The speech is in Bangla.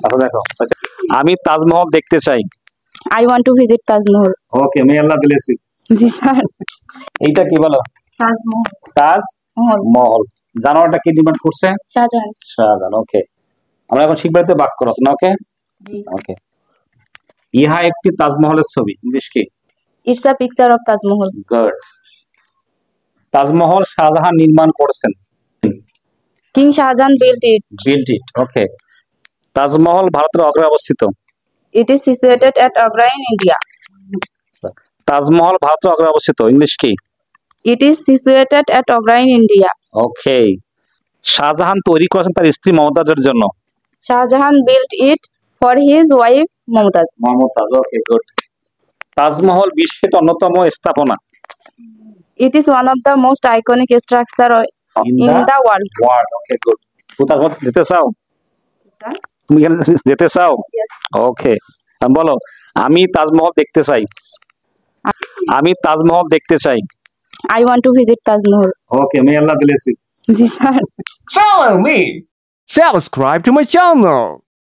আচ্ছা দেখো, আচ্ছা আমি তাজমহল দেখতে চাই। I want to visit Taj Mahal. Okay, may Allah bless you. জি স্যার। এইটা কি বলো? Taj Mahal. তাজ Mahal. মহল। জানোয়ারটা কি ডিমান্ড করছে? শাহজাহান। শাহজাহান। ওকে, আমরা এখন শিখবো বাক্য রচনা। ওকে ওকে, ইহা একটি তাজমহলের ছবি। ইংলিশ কি? It's a picture of Taj Mahal. Good. Taj Mahal Shah Jahan নির্মাণ করেছেন। King Shahjahan built it. Built it. Okay, Taj Mahal ভারতের আগ্রায় অবস্থিত। It is situated at Agra in India. Taj Mahal ভারতের আগ্রায় অবস্থিত। ইংলিশ কি? It is situated at Agra in India. ওকে, শাহজাহান তৈরি করেছেন তার স্ত্রী মমতাজের জন্য। Shahjahan built it for his wife Mumtaz. Mumtaz. Okay good. Taj Mahal বিশ্বের অন্যতম স্থাপনা। It is one of the most iconic structure in the world. World. Okay good. কোথাও যেতে চাও? Sir? তুমি এখানে যেতে চাও? Yes. ওকে, বলো আমি তাজমহল দেখতে চাই। আমি তাজমহল দেখতে চাই। I want to visit Taj Mahal. Okay, may Allah bless you. জি sir. Follow me. Subscribe to my channel.